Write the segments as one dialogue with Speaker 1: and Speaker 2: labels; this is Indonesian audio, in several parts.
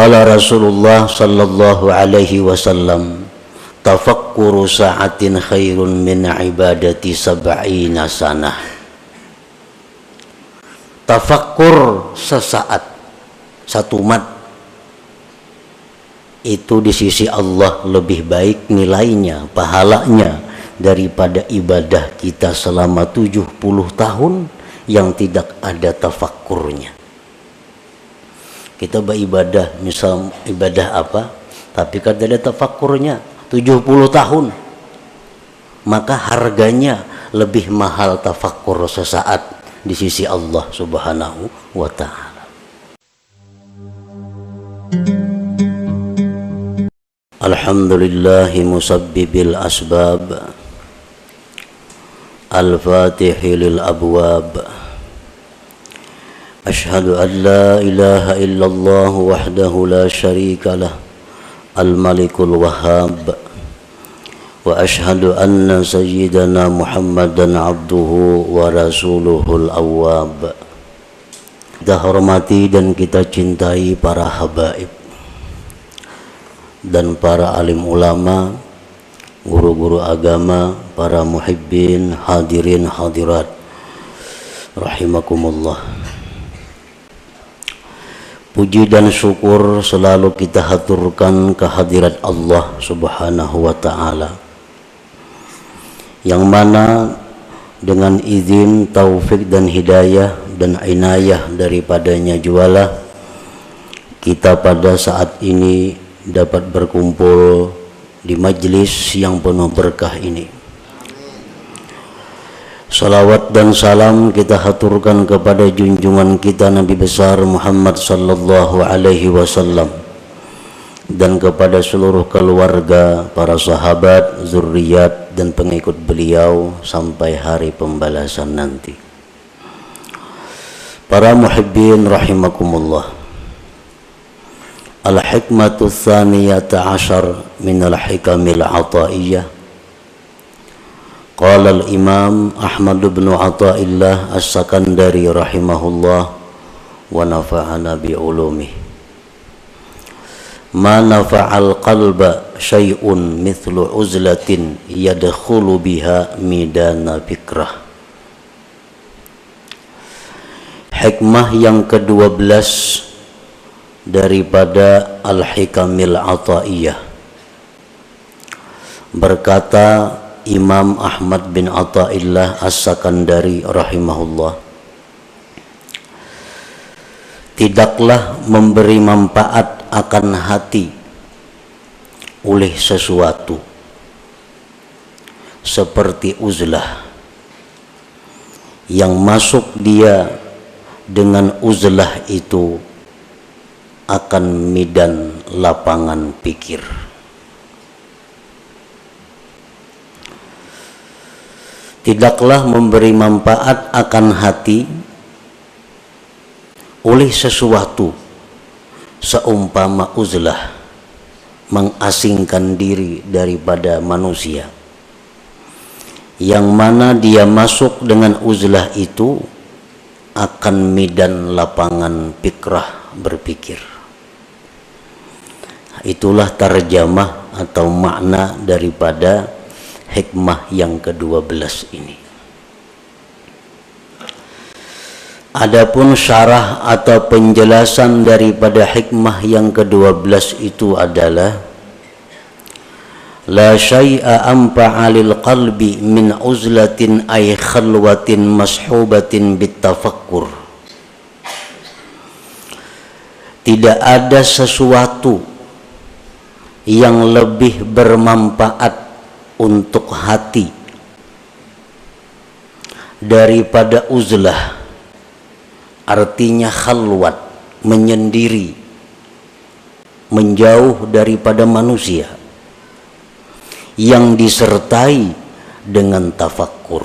Speaker 1: Qala Rasulullah sallallahu alaihi wasallam, tafakkuru sa'atin khairun min ibadati sab'ina sanah. Tafakkur sesaat, satu mat, itu di sisi Allah lebih baik nilainya, pahalanya daripada ibadah kita selama 70 tahun yang tidak ada tafakkurnya. Kita beribadah, misal ibadah apa, tapi kan ada tafakkurnya 70 tahun, maka harganya lebih mahal tafakkur sesaat di sisi Allah subhanahu wa ta'ala. Alhamdulillahi musabbibil asbab, al-fatihi lil abwab. Ashhadu an la ilaha illallah wahdahu la syarika lah, al-malikul wahhab. Wa ashhadu anna sayyidana Muhammadan abduhu wa rasuluhul awwab. Kita hormati dan kita cintai para habaib dan para alim ulama, guru-guru agama, para muhibbin, hadirin hadirat rahimakumullah. Puji dan syukur selalu kita haturkan kehadirat Allah subhanahu wa ta'ala, yang mana dengan izin, taufik dan hidayah dan inayah daripadanya jualah kita pada saat ini dapat berkumpul di majlis yang penuh berkah ini. Salawat dan salam kita haturkan kepada junjungan kita Nabi besar Muhammad sallallahu alaihi wasallam dan kepada seluruh keluarga, para sahabat, zuriat dan pengikut beliau sampai hari pembalasan nanti. Para muhibbin rahimakumullah. Al-hikmatu tsaniyata ashar min al-hikamil ataiyah. Qala al-imam Ahmad bin Athaillah as-Sakandari rahimahullah wa nafa'ana bi ulumih. Ma nafa'al qalba syai'un mithlu uzlatin yadkhulu biha midana fikrah. Hikmah yang ke-12 daripada Al-Hikamil Athaiyah. Berkata Imam Ahmad bin Athaillah as-Sakandari rahimahullah, tidaklah memberi manfaat akan hati oleh sesuatu seperti uzlah yang masuk dia dengan uzlah itu akan midan lapangan pikir. Tidaklah memberi manfaat akan hati oleh sesuatu seumpama uzlah mengasingkan diri daripada manusia, yang mana dia masuk dengan uzlah itu akan midan lapangan fikrah, berpikir. Itulah tarjamah atau makna daripada hikmah yang ke-12 ini. Adapun syarah atau penjelasan daripada hikmah yang ke-12 itu adalah la syai'a anfa'a lil qalbi min uzlatin ay khalwatin mashubatin bitafakkur. Tidak ada sesuatu yang lebih bermanfaat untuk hati daripada uzlah, artinya khalwat, menyendiri, menjauh daripada manusia, yang disertai dengan tafakkur.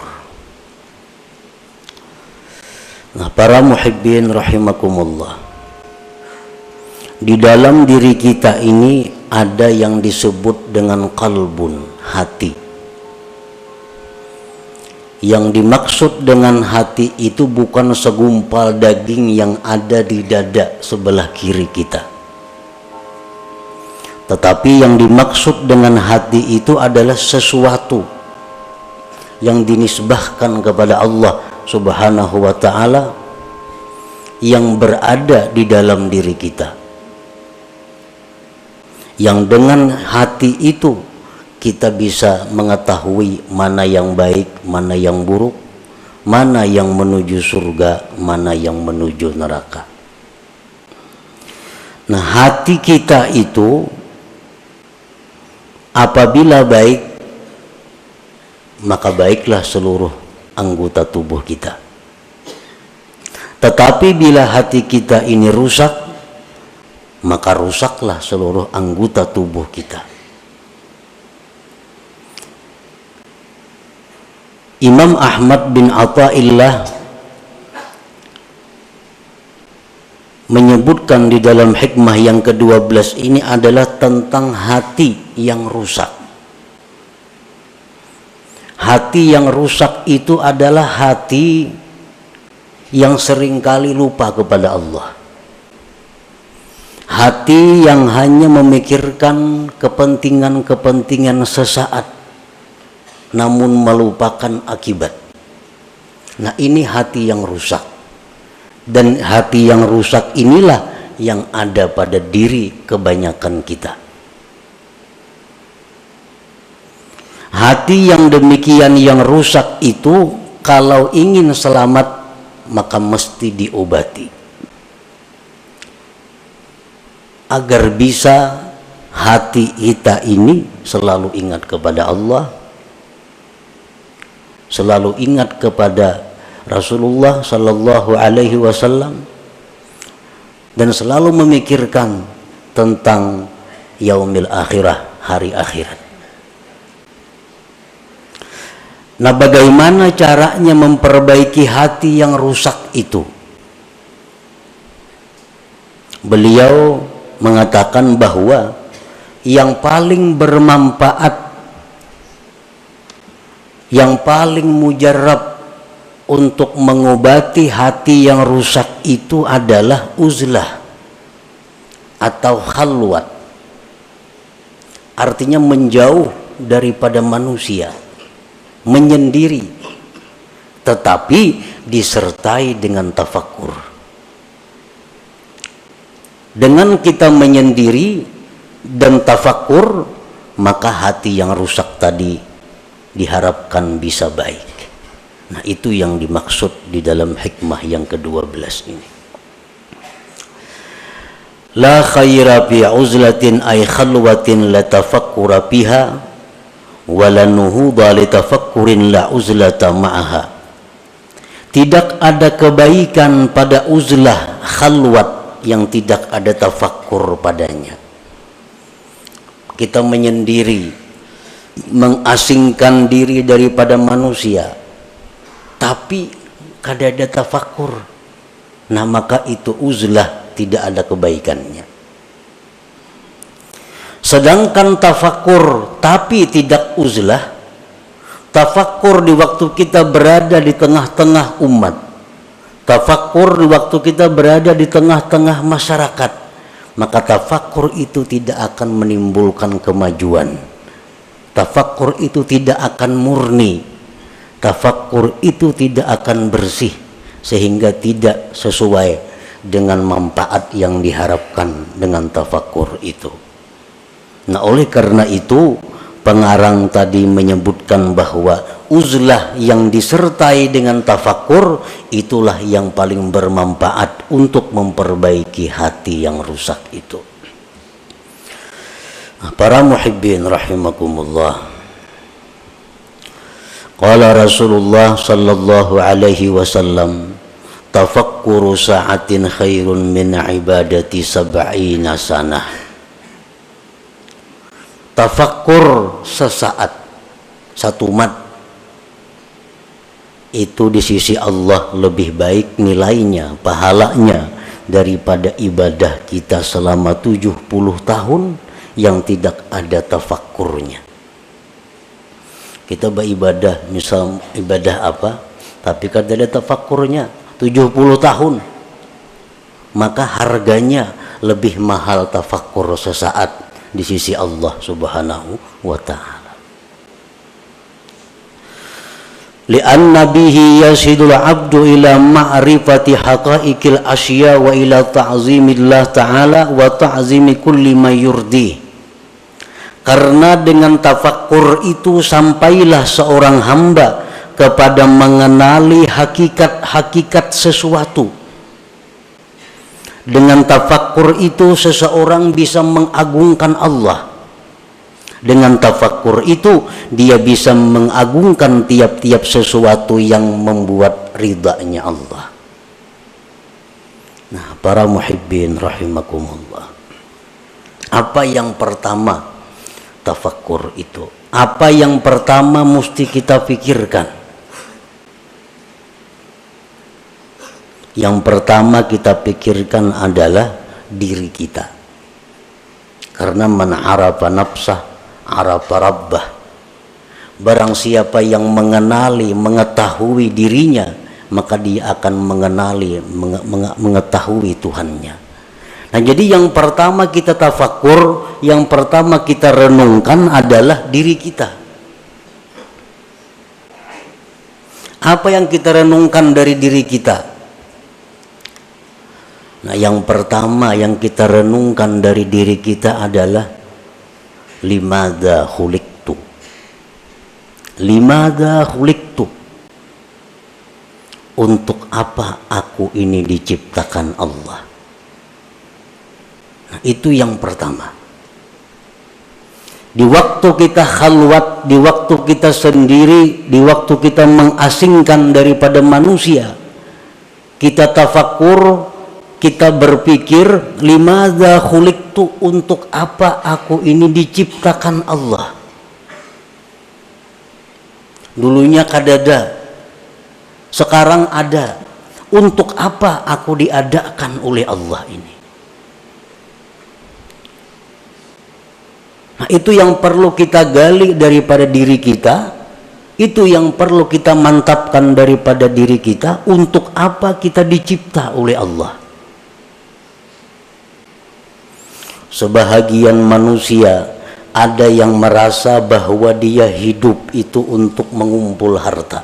Speaker 1: Nah, para muhibbin rahimakumullah, di dalam diri kita ini ada yang disebut dengan qalbun, hati. Yang dimaksud dengan hati itu bukan segumpal daging yang ada di dada sebelah kiri kita, Tetapi yang dimaksud dengan hati itu adalah sesuatu yang dinisbahkan kepada Allah Subhanahu wa ta'ala, yang berada di dalam diri kita, yang dengan hati itu kita bisa mengetahui mana yang baik, mana yang buruk, mana yang menuju surga, mana yang menuju neraka. Nah, hati kita itu apabila baik, maka baiklah seluruh anggota tubuh kita. Tetapi bila hati kita ini rusak, maka rusaklah seluruh anggota tubuh kita. Imam Ahmad bin Athaillah menyebutkan di dalam hikmah yang ke-12 ini adalah tentang hati yang rusak. Hati yang rusak itu adalah hati yang seringkali lupa kepada Allah. Hati yang hanya memikirkan kepentingan-kepentingan sesaat, namun melupakan akibat. Nah, ini hati yang rusak. Dan hati yang rusak inilah yang ada pada diri kebanyakan kita. Hati yang demikian yang rusak itu kalau ingin selamat maka mesti diobati. Agar bisa hati kita ini selalu ingat kepada Allah, selalu ingat kepada Rasulullah sallallahu alaihi wasallam, dan selalu memikirkan tentang yaumil akhirah, hari akhirat. Nah, bagaimana caranya memperbaiki hati yang rusak itu? Beliau mengatakan bahwa yang paling bermanfaat, yang paling mujarab untuk mengobati hati yang rusak itu adalah uzlah atau khalwat. Artinya menjauh daripada manusia, menyendiri, tetapi disertai dengan tafakkur. Dengan kita menyendiri dan tafakkur, maka hati yang rusak tadi diharapkan bisa baik. Nah, itu yang dimaksud di dalam hikmah yang ke-12 ini. La khaira fi uzlatin ay khalwatin la tafakkura biha wa la nuhuda li tafakkurin la uzlata ma'aha. Tidak ada kebaikan pada uzlah, khalwat, yang tidak ada tafakkur padanya. Kita menyendiri, mengasingkan diri daripada manusia, tapi kada ada tafakkur, nah maka itu uzlah, tidak ada kebaikannya. Sedangkan tafakkur tapi tidak uzlah, tafakkur di waktu kita berada di tengah-tengah umat, tafakkur di waktu kita berada di tengah-tengah masyarakat, maka tafakkur itu tidak akan menimbulkan kemajuan. Tafakkur itu tidak akan murni. Tafakkur itu tidak akan bersih, sehingga tidak sesuai dengan manfaat yang diharapkan dengan tafakkur itu. Nah, oleh karena itu pengarang tadi menyebutkan bahwa uzlah yang disertai dengan tafakkur itulah yang paling bermanfaat untuk memperbaiki hati yang rusak itu. Nah, para muhibbin rahimakumullah, qala Rasulullah sallallahu alaihi wasallam, tafakkuru sa'atin khairun min ibadati sab'ina sanah. Tafakkur sesaat, satu mat, itu di sisi Allah lebih baik nilainya, pahalanya daripada ibadah kita selama 70 tahun yang tidak ada tafakkurnya. Kita beribadah, misal ibadah apa, tapi kada ada tafakkurnya 70 tahun, maka harganya lebih mahal tafakkur sesaat di sisi Allah Subhanahu wa ta'ala. Li'anna bihi yasidul abdu ila ma'rifati haqaiqil asya wa ila ta'zimillah ta'ala wa ta'zimi kulli ma yurdi. Karena dengan tafakkur itu sampailah seorang hamba kepada mengenali hakikat-hakikat sesuatu. Dengan tafakkur itu seseorang bisa mengagungkan Allah. Dengan tafakkur itu dia bisa mengagungkan tiap-tiap sesuatu yang membuat ridhanya Allah. Nah, para muhibbin rahimakumullah. Apa yang pertama tafakkur itu? Apa yang pertama mesti kita pikirkan? Yang pertama kita pikirkan adalah diri kita. Karena man arafa nafsah arafa rabbah. Barang siapa yang mengenali, mengetahui dirinya, maka dia akan mengetahui Tuhannya. Nah, jadi yang pertama kita tafakkur, yang pertama kita renungkan adalah diri kita. Apa yang kita renungkan dari diri kita? Nah, yang pertama yang kita renungkan dari diri kita adalah limadza khuliqtu. Limadza khuliqtu. Untuk apa aku ini diciptakan Allah? Nah, itu yang pertama. Di waktu kita khalwat, di waktu kita sendiri, di waktu kita mengasingkan daripada manusia, kita tafakkur, kita berpikir, limadza khuliqtu, untuk apa aku ini diciptakan Allah? Dulunya kadada, sekarang ada. Untuk apa aku diadakan oleh Allah ini? Nah, itu yang perlu kita gali daripada diri kita. Itu yang perlu kita mantapkan daripada diri kita. Untuk apa kita dicipta oleh Allah? Sebahagian manusia ada yang merasa bahwa dia hidup itu untuk mengumpul harta.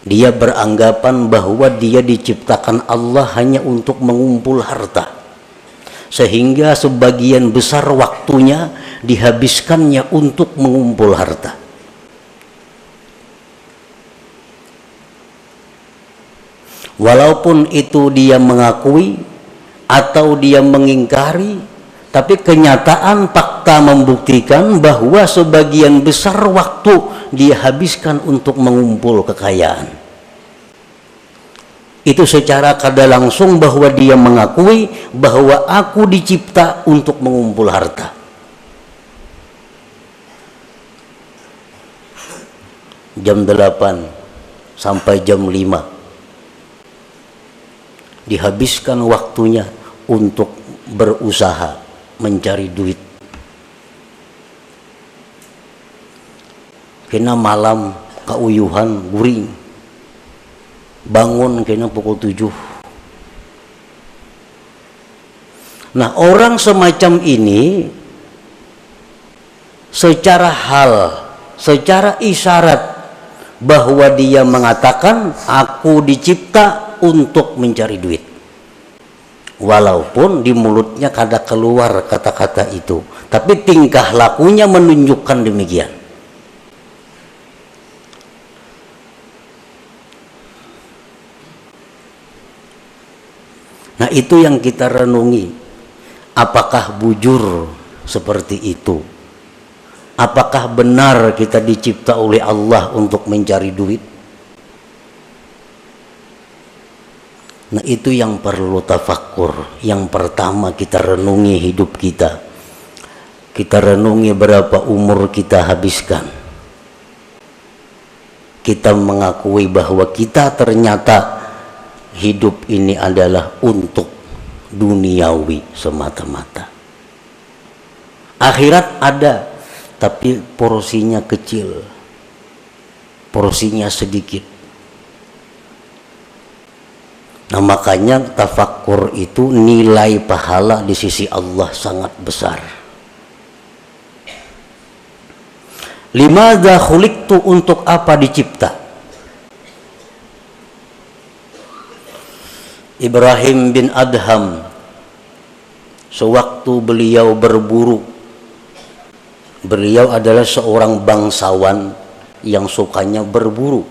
Speaker 1: Dia beranggapan bahwa dia diciptakan Allah hanya untuk mengumpul harta. Sehingga sebagian besar waktunya dihabiskannya untuk mengumpul harta. Walaupun itu dia mengakui atau dia mengingkari, tapi kenyataan fakta membuktikan bahwa sebagian besar waktu dia habiskan untuk mengumpul kekayaan. Itu secara kada langsung bahwa dia mengakui bahwa aku dicipta untuk mengumpul harta. Jam 8 sampai jam 5 dihabiskan waktunya untuk berusaha mencari duit. Kena malam kauyuhan guring, bangun kena pukul 7. Nah, orang semacam ini secara hal, secara isyarat bahwa dia mengatakan aku dicipta untuk mencari duit. Walaupun di mulutnya kada keluar kata-kata itu, tapi tingkah lakunya menunjukkan demikian. Nah, itu yang kita renungi. Apakah bujur seperti itu? Apakah benar kita dicipta oleh Allah untuk mencari duit? Nah, itu yang perlu tafakkur. Yang pertama kita renungi hidup kita. Kita renungi berapa umur kita habiskan. Kita mengakui bahwa kita ternyata hidup ini adalah untuk duniawi semata-mata. Akhirat ada, tapi porsinya kecil, porsinya sedikit. Nah makanya tafakkur itu nilai pahala di sisi Allah sangat besar. Limadza khuliqtu, untuk apa dicipta? Ibrahim bin Adham sewaktu beliau berburu, beliau adalah seorang bangsawan yang sukanya berburu.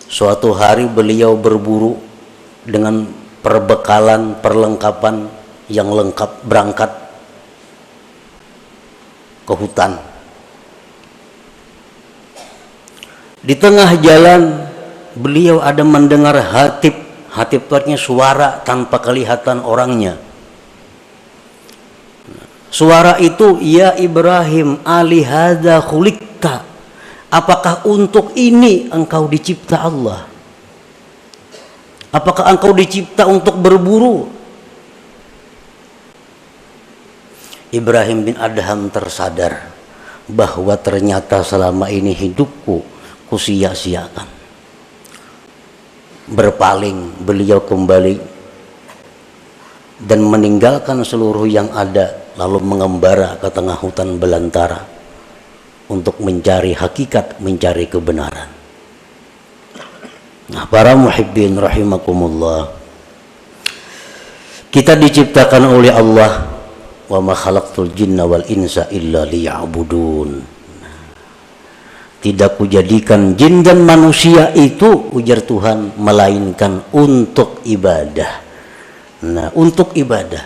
Speaker 1: Suatu hari beliau berburu dengan perbekalan, perlengkapan yang lengkap, berangkat ke hutan. Di tengah jalan beliau ada mendengar hatib. Hatib itu artinya suara tanpa kelihatan orangnya. Suara itu, ya Ibrahim, alihadza khuliqta, apakah untuk ini engkau dicipta Allah? Apakah engkau dicipta untuk berburu? Ibrahim bin Adham tersadar bahwa ternyata selama ini hidupku kusia-siakan. Berpaling beliau kembali dan meninggalkan seluruh yang ada, lalu mengembara ke tengah hutan belantara untuk mencari hakikat, mencari kebenaran. Nah, para muhibbin rahimakumullah, kita diciptakan oleh Allah, wa ma khalaqtul jinna wal insa illa liya'budun. Tidak kujadikan jin dan manusia itu, ujar Tuhan, melainkan untuk ibadah. Nah, untuk ibadah.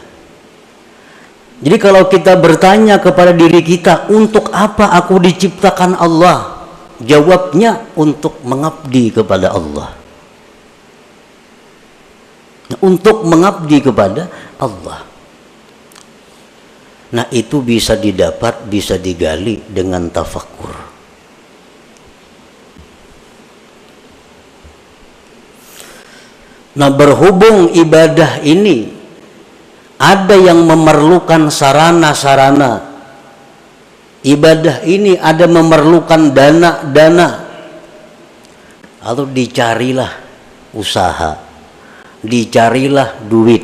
Speaker 1: Jadi kalau kita bertanya kepada diri kita, untuk apa aku diciptakan Allah? Jawabnya, untuk mengabdi kepada Allah. Untuk mengabdi kepada Allah. Nah, itu bisa didapat, bisa digali dengan tafakkur. Nah, berhubung ibadah ini ada yang memerlukan sarana-sarana, ibadah ini ada memerlukan dana-dana, lalu dicarilah usaha, dicarilah duit,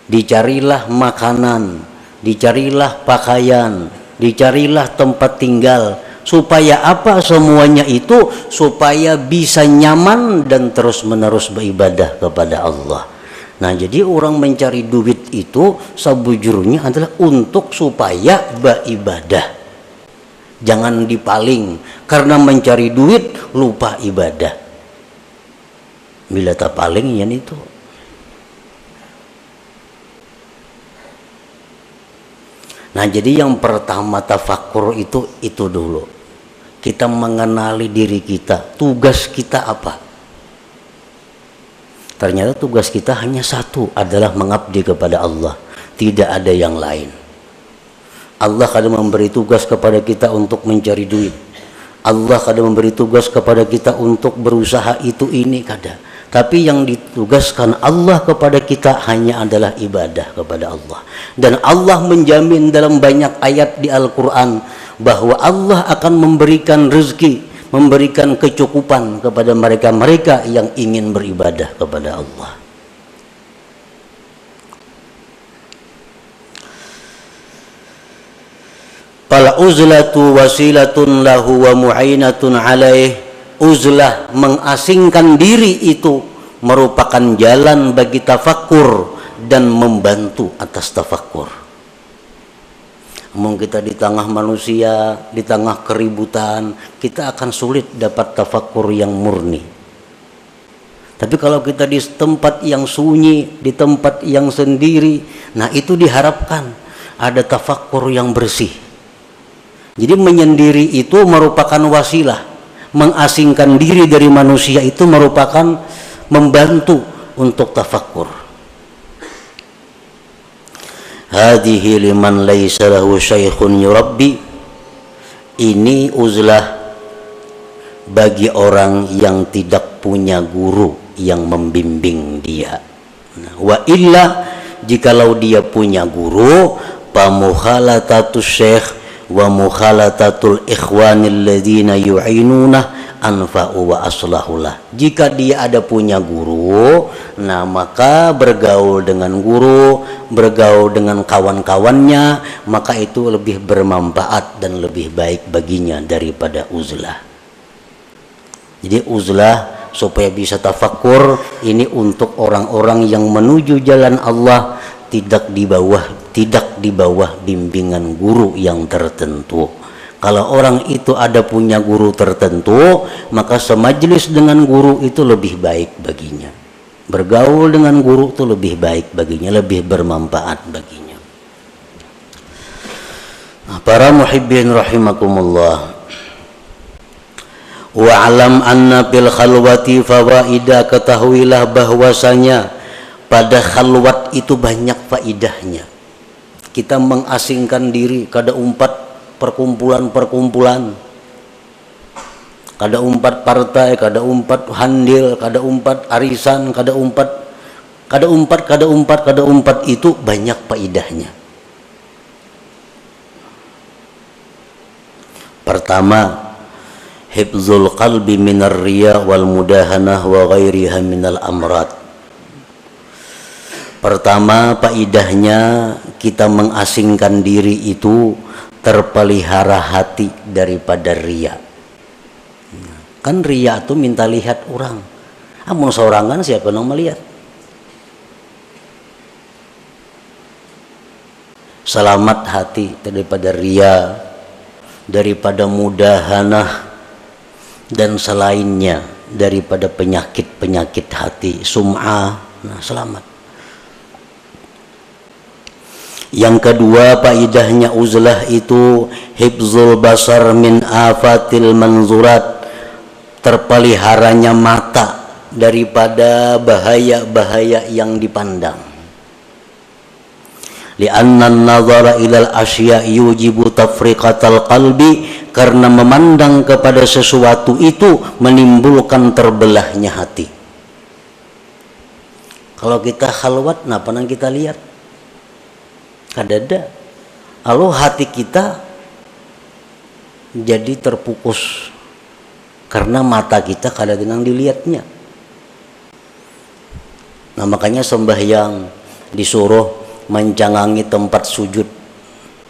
Speaker 1: dicarilah makanan, dicarilah pakaian, dicarilah tempat tinggal. Supaya apa semuanya itu? Supaya bisa nyaman dan terus-menerus beribadah kepada Allah. Nah, jadi orang mencari duit itu sebujurnya adalah untuk supaya beribadah. Jangan dipaling karena mencari duit lupa ibadah. Bila tak paling yan itu. Nah, jadi yang pertama tafakkur itu dulu. Kita mengenali diri kita, tugas kita apa? Ternyata tugas kita hanya satu, adalah mengabdi kepada Allah. Tidak ada yang lain. Allah kadang memberi tugas kepada kita untuk mencari duit. Allah kadang memberi tugas kepada kita untuk berusaha itu ini kadang. Tapi yang ditugaskan Allah kepada kita hanya adalah ibadah kepada Allah. Dan Allah menjamin dalam banyak ayat di Al-Quran bahwa Allah akan memberikan rezeki, memberikan kecukupan kepada mereka-mereka yang ingin beribadah kepada Allah. Fal uzlatu wasilatun lahu wa mu'inatun alaih. Uzlah, mengasingkan diri, itu merupakan jalan bagi tafakkur dan membantu atas tafakkur. Mungkin kita di tengah manusia, di tengah keributan, kita akan sulit dapat tafakkur yang murni. Tapi kalau kita di tempat yang sunyi, di tempat yang sendiri, nah itu diharapkan ada tafakkur yang bersih. Jadi menyendiri itu merupakan wasilah. Mengasingkan diri dari manusia itu merupakan membantu untuk tafakkur. Hadhihi liman laisa lahu syaikhun yurabbi. Ini uzlah bagi orang yang tidak punya guru yang membimbing dia. Wa illa, jikalau dia punya guru, pamukhalatatus syekh wa mukhalatatul ikhwanil ladzina yu'inunah anfa'u wa aslahulah. Jika dia ada punya guru, Nah, maka bergaul dengan guru, bergaul dengan kawan-kawannya, maka itu lebih bermanfaat dan lebih baik baginya daripada uzlah. Jadi uzlah supaya bisa tafakkur, ini untuk orang-orang yang menuju jalan Allah, tidak di bawah bimbingan guru yang tertentu. Kalau orang itu ada punya guru tertentu, maka semajlis dengan guru itu lebih baik baginya. Bergaul dengan guru itu lebih baik baginya, lebih bermanfaat baginya. Nah, para muhibbin rahimakumullah. Wa'alam anna fil khalwati fawaida, ketahuilah bahwasanya pada khalwat itu banyak faidahnya. Kita mengasingkan diri, kada umpat perkumpulan-perkumpulan, kada umpat partai, kada umpat handil, kada umpat arisan, kada umpat itu banyak faidahnya. Pertama, hifzul qalbi minar riya wal mudahanah wa ghairiha minal amrad. Pertama, faidahnya kita mengasingkan diri itu terpelihara hati daripada riya. Kan riya itu minta lihat orang. Amun seorangan siapa yang melihat? Selamat hati daripada riya, daripada mudahanah, dan selainnya daripada penyakit-penyakit hati, sum'ah. Nah, selamat. Yang kedua, faidahnya uzlah itu hifzul basar min afatil manzurat, terpeliharanya mata daripada bahaya-bahaya yang dipandang. Li'anna an-nazara ilal asya yujibu tafriqatal qalbi, karena memandang kepada sesuatu itu menimbulkan terbelahnya hati. Kalau kita khalwat, napa nang kita lihat? Kadada. Lalu hati kita jadi terpukus karena mata kita kadada nang dilihatnya. Nah, makanya sembahyang disuruh menjangangi tempat sujud.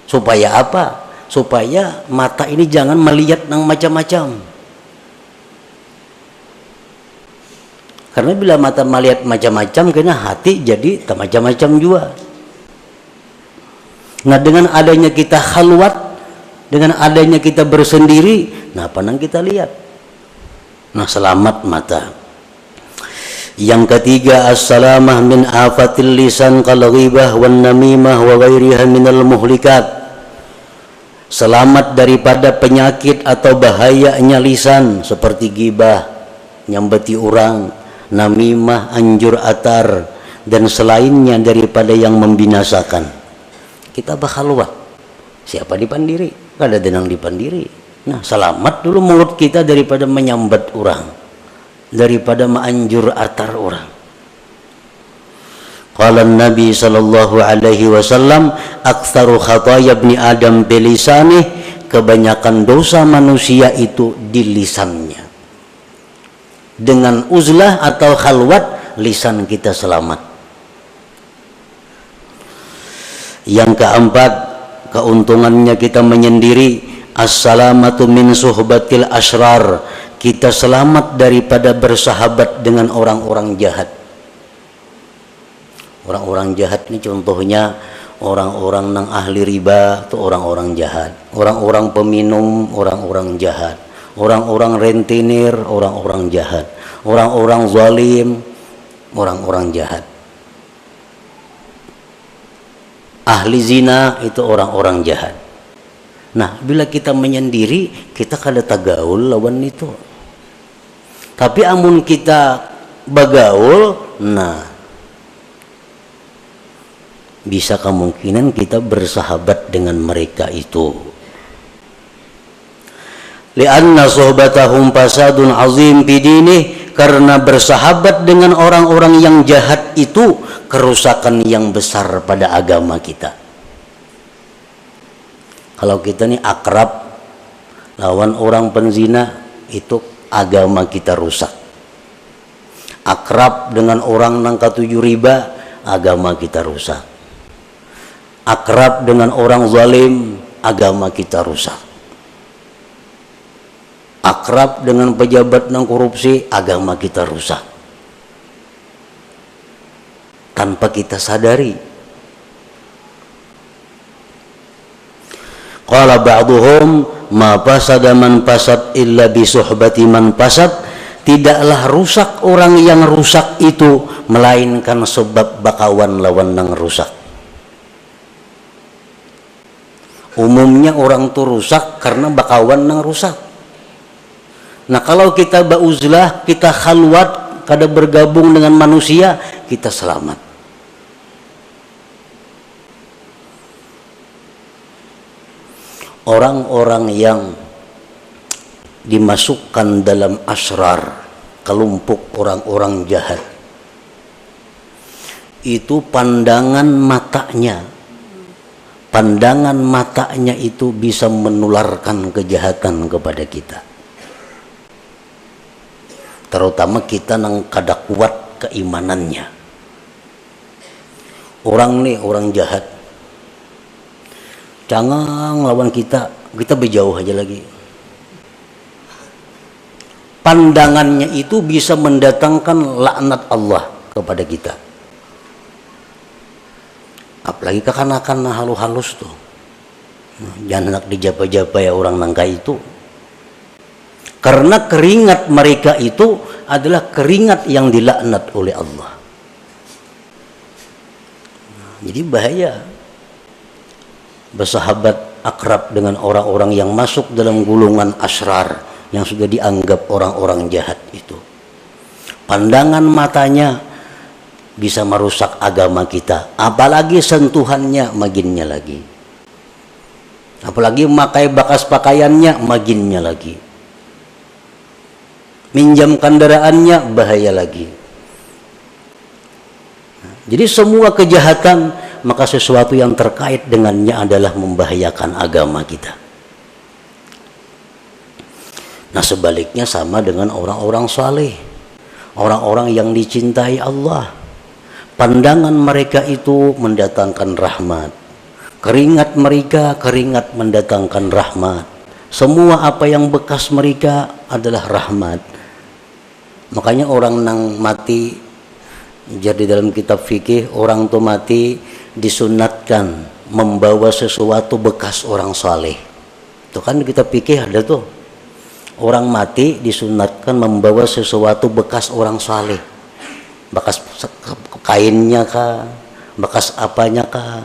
Speaker 1: Supaya apa? Supaya mata ini jangan melihat nang macam-macam. Karena bila mata melihat macam-macam, kena hati jadi macam-macam juga. Nah, dengan adanya kita khalwat, dengan adanya kita bersendiri, nah apa yang kita lihat? Nah, selamat mata. Yang ketiga, as-salamah min afatil lisan kal ghibah wan namimah wa ghairiha minal muhlikat. Selamat daripada penyakit atau bahayanya lisan seperti ghibah, nyambeti orang, namimah, anjur atar, dan selainnya daripada yang membinasakan. Kita bakhalwat, siapa dipandiri? Kada denang dipandiri. Nah, selamat dulu mulut kita daripada menyambat orang, daripada menganjur atar orang. Qala Nabi sallallahu alaihi wasallam, aktsaru khataya ibni Adam bilisanih, kebanyakan dosa manusia itu di lisannya. Dengan uzlah atau khalwat, lisan kita selamat. Yang keempat, keuntungannya kita menyendiri, as-salamatu min suhbatil asrar, kita selamat daripada bersahabat dengan orang-orang jahat. Orang-orang jahat ini contohnya orang-orang nang ahli riba itu orang-orang jahat, orang-orang peminum orang-orang jahat, orang-orang rentenir orang-orang jahat, orang-orang zalim orang-orang jahat. Ahli zina itu orang-orang jahat. Nah, bila kita menyendiri, kita kada tagaul lawan itu. Tapi amun kita bagaul, nah bisa kemungkinan kita bersahabat dengan mereka itu. Lianna sohbatahum fasadun azim bidinih, karena bersahabat dengan orang-orang yang jahat itu kerusakan yang besar pada agama kita. Kalau kita nih akrab lawan orang penzina, itu agama kita rusak. Akrab dengan orang nang katuju riba, agama kita rusak. Akrab dengan orang zalim, agama kita rusak. Akrab dengan pejabat nang korupsi, agama kita rusak. Tanpa kita sadari. Qala ba'duhum ma fasada man fasad illa bi suhbati man fasad. Tidaklah rusak orang yang rusak itu melainkan sebab bakawan lawan nang rusak. Umumnya orang tuh rusak karena bakawan nang rusak. Nah kalau kita ba'uzlah, kita khalwat, kada bergabung dengan manusia, kita selamat. Orang-orang yang dimasukkan dalam asrar, kelompok orang-orang jahat, itu pandangan matanya itu bisa menularkan kejahatan kepada kita, terutama kita nang kada kuat keimanannya. Orang nih, orang jahat, jangan lawan kita berjauh aja lagi. Pandangannya itu bisa mendatangkan laknat Allah kepada kita. Apalagi kekanakan halus-halus tuh. Jangan nak dijapa-japa ya orang nangka itu. Karena keringat mereka itu adalah keringat yang dilaknat oleh Allah. Jadi bahaya bersahabat akrab dengan orang-orang yang masuk dalam gulungan asrar, yang sudah dianggap orang-orang jahat itu. Pandangan matanya bisa merusak agama kita, apalagi sentuhannya maginnya lagi, apalagi memakai bekas pakaiannya maginnya lagi, minjam kendaraannya bahaya lagi. Jadi semua kejahatan, maka sesuatu yang terkait dengannya adalah membahayakan agama kita. Nah sebaliknya sama dengan orang-orang saleh, orang-orang yang dicintai Allah. Pandangan mereka itu mendatangkan rahmat. Keringat mereka, keringat mendatangkan rahmat. Semua apa yang bekas mereka adalah rahmat. Makanya orang nang mati, jadi dalam kitab fikih, orang tuh mati disunatkan membawa sesuatu bekas orang saleh. Itu kan di kitab fikih ada tuh. Orang mati disunatkan membawa sesuatu bekas orang saleh, bekas kainnya kah, bekas apanya kah.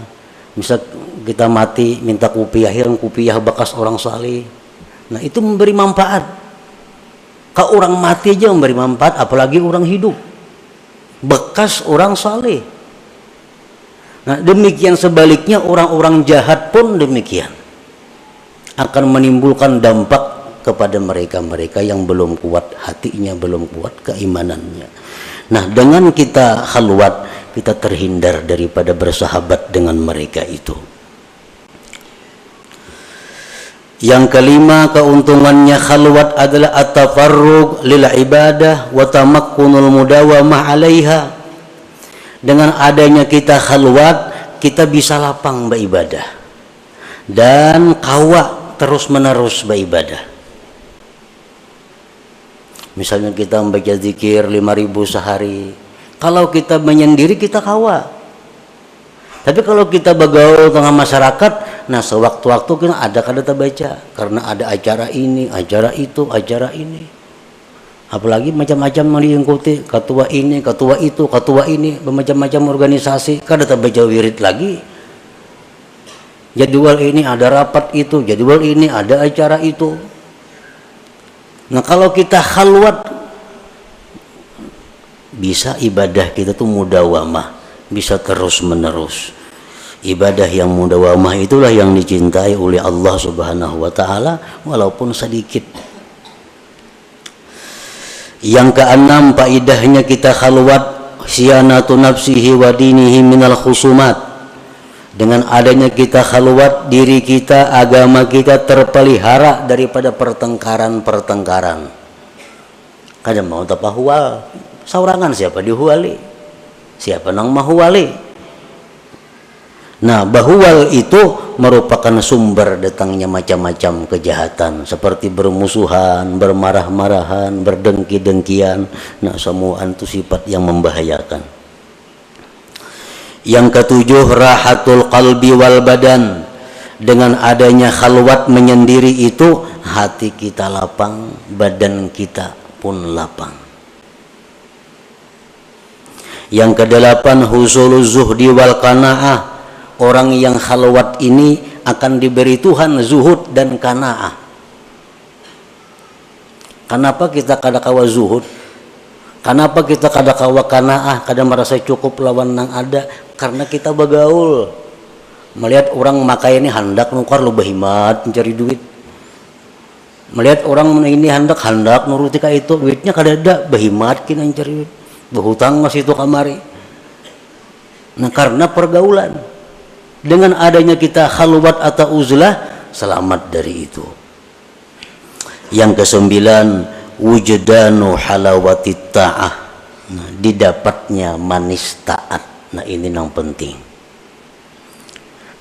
Speaker 1: Misal kita mati minta kupiah, kupiah bekas orang saleh. Nah itu memberi manfaat. Kalau orang mati aja memberi manfaat, apalagi orang hidup, bekas orang saleh. Nah demikian sebaliknya orang-orang jahat pun demikian, akan menimbulkan dampak kepada mereka-mereka yang belum kuat hatinya, belum kuat keimanannya. Nah dengan kita khalwat, kita terhindar daripada bersahabat dengan mereka itu. Yang kelima, keuntungannya khalwat adalah at-tafarrug lil ibadah wa tamakkunul mudawamah 'alaiha. Dengan adanya kita khalwat, kita bisa lapang beribadah dan kawa terus-menerus beribadah. Misalnya kita membaca zikir 5.000 sehari, kalau kita menyendiri kita kawa. Tapi kalau kita bergaul tengah masyarakat, nah sewaktu-waktu kita ada kada baca, karena ada acara ini, acara itu, acara ini. Apalagi macam-macam yang diikuti, ketua ini, ketua itu, ketua ini, bermacam-macam organisasi, kada baca wirid lagi. Jadwal ini ada rapat itu, jadwal ini ada acara itu. Nah kalau kita khalwat, bisa ibadah kita tuh mudawamah, bisa terus menerus. Ibadah yang mudawamah itulah yang dicintai oleh Allah Subhanahu wa ta'ala, walaupun sedikit. Yang keenam, faidahnya kita khalwat, siyanatu nafsihi wa dinihi minal khusumat. Dengan adanya kita khalwat, diri kita, agama kita terpelihara daripada pertengkaran-pertengkaran. Kada mau tapahwa saurangan siapa dihuali, siapa nang mahuali. Nah, bahuwal itu merupakan sumber datangnya macam-macam kejahatan seperti bermusuhan, bermarah-marahan, berdengki-dengkian. Nah, semua itu sifat yang membahayakan. Yang ketujuh, rahatul qalbi wal badan. Dengan adanya khalwat menyendiri itu hati kita lapang, badan kita pun lapang. Yang kedelapan, husuluz zuhdi wal qanaah. Orang yang khalwat ini akan diberi Tuhan zuhud dan qanaah. Kenapa kita kada kawa zuhud? Kenapa kita kada kawa qanaah, kada merasa cukup lawan nang ada? Karena kita bagaul. Melihat orang makai ini hendak nukar lu bahimat mencari duit. Melihat orang ini hendak nuruti ka itu, duitnya kada ada, bahimat kina mencari duit. Berhutang mas itu kamari. Nah, karena pergaulan. Dengan adanya kita khalwat atau uzlah, selamat dari itu. Yang kesembilan, wujdanu halawatit ta'ah. Nah, didapatnya manis taat. Nah, ini yang penting.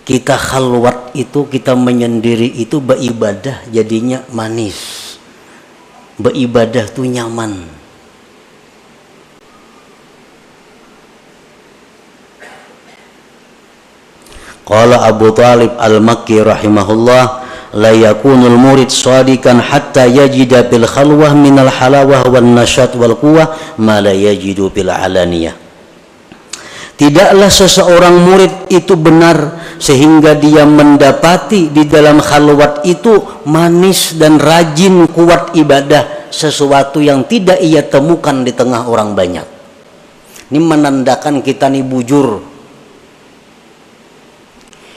Speaker 1: Kita khalwat itu, kita menyendiri itu beribadah jadinya manis. Beribadah tuh nyaman. Qala Abu Talib al-Makki rahimahullah, la yakunul murid shadikan hatta yajida bil khalwah minal halawah wan nasyat wal quwwah ma la yajidu bil alaniyah. Tidaklah seseorang murid itu benar sehingga dia mendapati di dalam khalwat itu manis dan rajin kuat ibadah, sesuatu yang tidak ia temukan di tengah orang banyak. Ini menandakan kita nih bujur.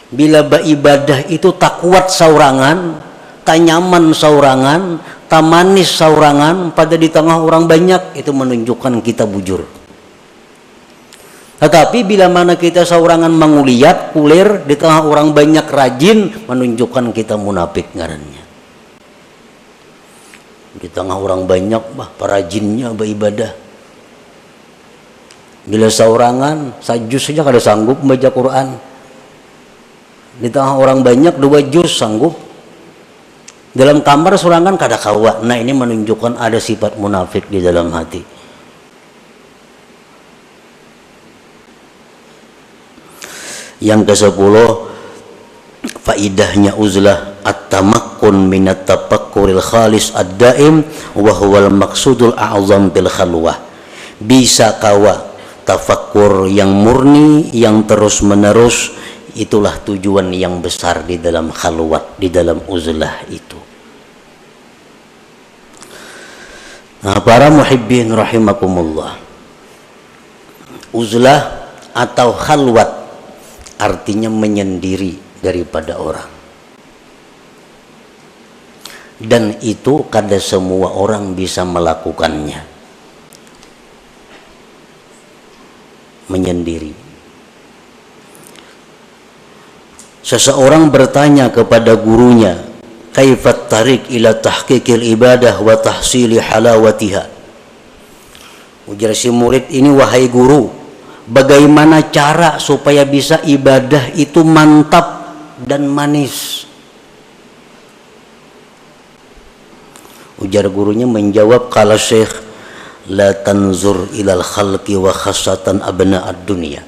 Speaker 1: Bila beribadah itu tak kuat saurangan, tak nyaman saurangan, tak manis saurangan pada di tengah orang banyak, itu menunjukkan kita bujur. Tetapi bila mana kita saurangan menguliat, kulir di tengah orang banyak rajin, menunjukkan kita munafik ngarannya. Di tengah orang banyak perajinnya beribadah. Bila saurangan sajus saja kada sanggup membaca Quran. Di tengah orang banyak 2 juz sanggup. Dalam kamar surangan kada kawa. Nah, ini menunjukkan ada sifat munafik di dalam hati. Yang ke-10, faidahnya uzlah at-tamakkun minat tafakkuril khalis ad-daim wa huwal maqsudul a'zam bil khalwah. Bisa kawa tafakkur yang murni, yang terus-menerus, itulah tujuan yang besar di dalam khalwat, di dalam uzlah itu. Nah, para muhibbin rahimakumullah, uzlah atau khalwat artinya menyendiri daripada orang. Dan itu kada semua orang bisa melakukannya. Menyendiri. Seseorang bertanya kepada gurunya, kaifat tarik ila tahqiqil ibadah wa tahsili halawatiha. Ujar si murid ini, wahai guru, bagaimana cara supaya bisa ibadah itu mantap dan manis? Ujar gurunya menjawab, qala syekh, la tanzur ilal khalqi wa khassatan abna'ad dunya.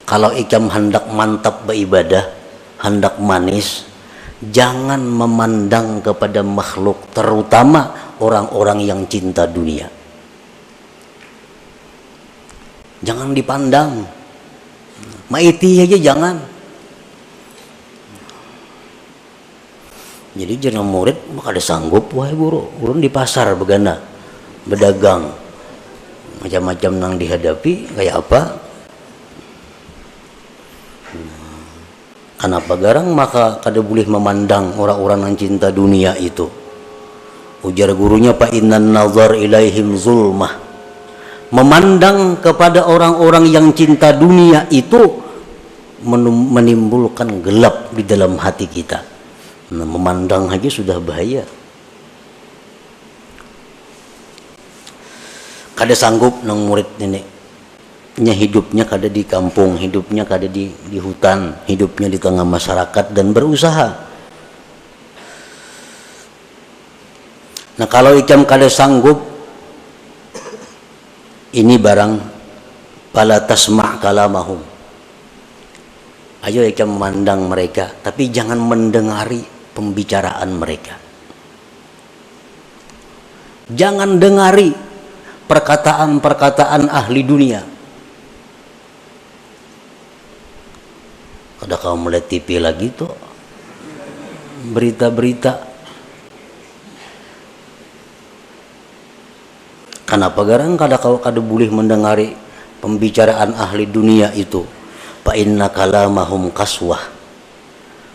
Speaker 1: Kalau ikam hendak mantap beribadah, hendak manis, jangan memandang kepada makhluk, terutama orang-orang yang cinta dunia. Jangan dipandang. Maiti aja jangan. Jadi jangan murid, maka ada sanggup, wahai guru. Guru di pasar begana, berdagang. Macam-macam nang dihadapi, kayak apa? Kenapa garang maka kada boleh memandang orang-orang yang cinta dunia itu. Ujar gurunya, fa innan nazar ilaihim zulmah. Memandang kepada orang-orang yang cinta dunia itu menimbulkan gelap di dalam hati kita. Nah, memandang aja sudah bahaya. kada sanggup nang murid ini nya hidupnya kada di kampung, hidupnya kada di hutan, hidupnya di tengah masyarakat dan berusaha. Nah kalau ikam kada sanggup, ini barang pala tasma' kalamahum. Ayo ikam memandang mereka, tapi jangan mendengari pembicaraan mereka. Jangan dengari perkataan-perkataan ahli dunia. Kada kau melihat TV lagi tuh berita-berita. Kenapa garang kada kau kada boleh mendengari pembicaraan ahli dunia itu? Fa inna kalamahum kaswah.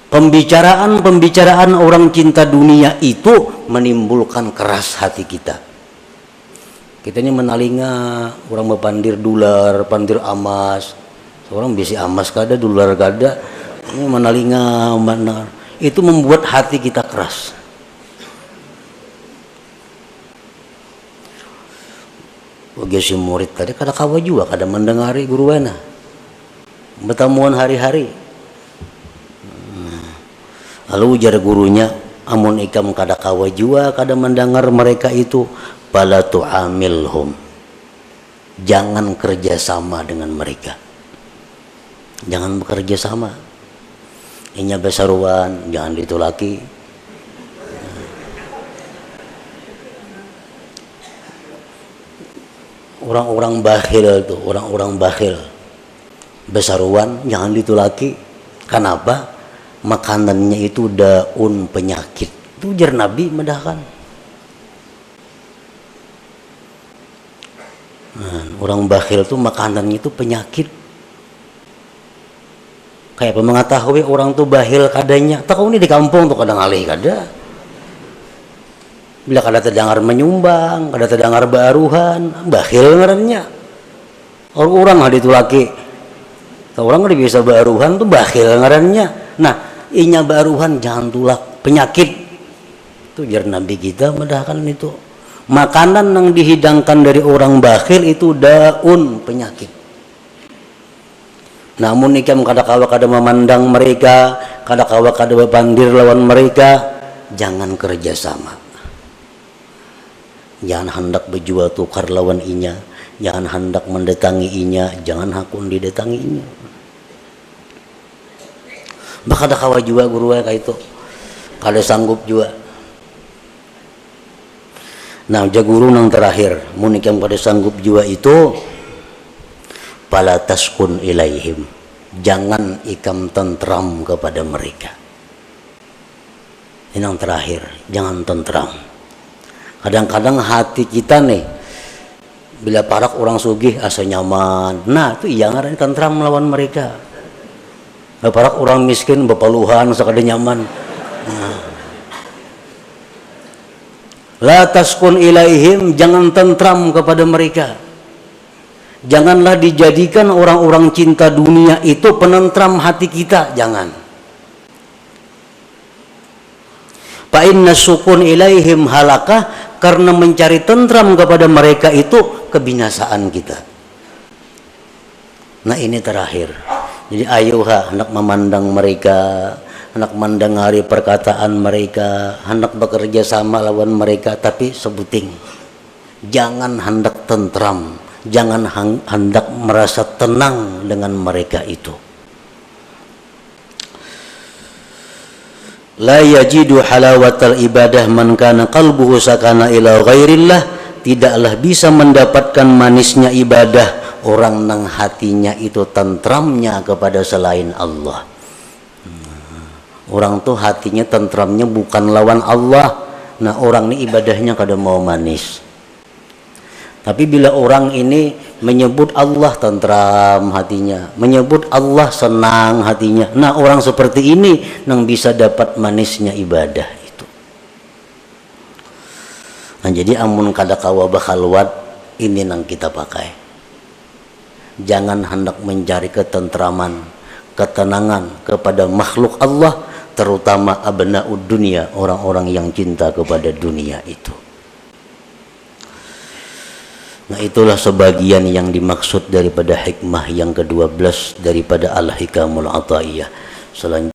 Speaker 1: Pembicaraan orang cinta dunia itu menimbulkan keras hati kita. Kita ini menalinga orang bepandir dolar, pandir emas. Orang bisi emas kada, dolar kada. Ini menalinga mana. Itu membuat hati kita keras. Bagi si murid tadi kada kawa juga kada mendengari guruana. Bertemuan hari-hari. Lalu ujar gurunya, amun ikam kada kawa jua kada mendengar mereka itu, bala tu'amilhum. Jangan kerjasama dengan mereka. Jangan bekerja sama. Inya besaruan, jangan ditulaki. Orang-orang bakhil tuh, orang-orang bakhil. Besaruan, jangan ditulaki. Kenapa? Makanannya itu daun penyakit. Itu ujar Nabi medahkan. Nah, orang bakhil tuh makanannya itu penyakit. Kayak mengetahui orang tuh bahil kadanya. Tahu ini di kampung tuh kadang alih kada. Bila kada terdengar menyumbang, kada terdengar baruhan, bahil ngarannya. Orang ada itu laki. Orang kada bisa baruhan tuh bahil ngarannya. Nah, inya baruhan jangan tulak penyakit. Itu jar Nabi kita medahkan itu. Makanan yang dihidangkan dari orang bakhil itu daun penyakit. Namun ikam kada kawa kada memandang mereka, kada kawa kada bepandir lawan mereka, jangan kerjasama. Jangan hendak berjual tukar lawan inya, jangan hendak mendatangi inya, jangan hakun didatangi inya. Bah kada kawa juga guru kayak itu, kada sanggup juga. Nah, jaguru nang terakhir, mun ikam kada sanggup juga itu, pala taskun ilaihim, jangan ikam tentram kepada mereka. Ini yang terakhir, jangan tentram. Kadang-kadang hati kita nih, bila parak orang sugih asa nyaman, nah itu iya ngaran tentram melawan mereka. Bila parak orang miskin bepaluhan sakada nyaman. Nah. La taskun ilaihim, jangan tentram kepada mereka. Janganlah dijadikan orang-orang cinta dunia itu penentram hati kita, jangan. Fa inna sukun ilaihim halakah, karena mencari tentram kepada mereka itu kebinasaan kita. Nah ini terakhir. Jadi ayuha hendak memandang mereka, hendak mendengari perkataan mereka, hendak bekerja sama lawan mereka, tapi sebuting. Jangan hendak tentram. Jangan hendak merasa tenang dengan mereka itu. La yajidu halawatal ibadah man kana qalbuhu sakana ila ghairillah, tidaklah bisa mendapatkan manisnya ibadah orang nang hatinya itu tentramnya kepada selain Allah. Orang tuh hatinya tentramnya bukan lawan Allah. Nah orang ini ibadahnya kada mau manis. Tapi bila orang ini menyebut Allah tentram hatinya, menyebut Allah senang hatinya, nah orang seperti ini yang bisa dapat manisnya ibadah itu. Nah jadi amun kada kawa bakhalwat, ini yang kita pakai. Jangan hendak mencari ketentraman, ketenangan kepada makhluk Allah, terutama abna'ud dunia, orang-orang yang cinta kepada dunia itu. Nah, itulah sebagian yang dimaksud daripada hikmah yang ke-12 daripada Al-Hikamul Ata'iyah. Selanjutnya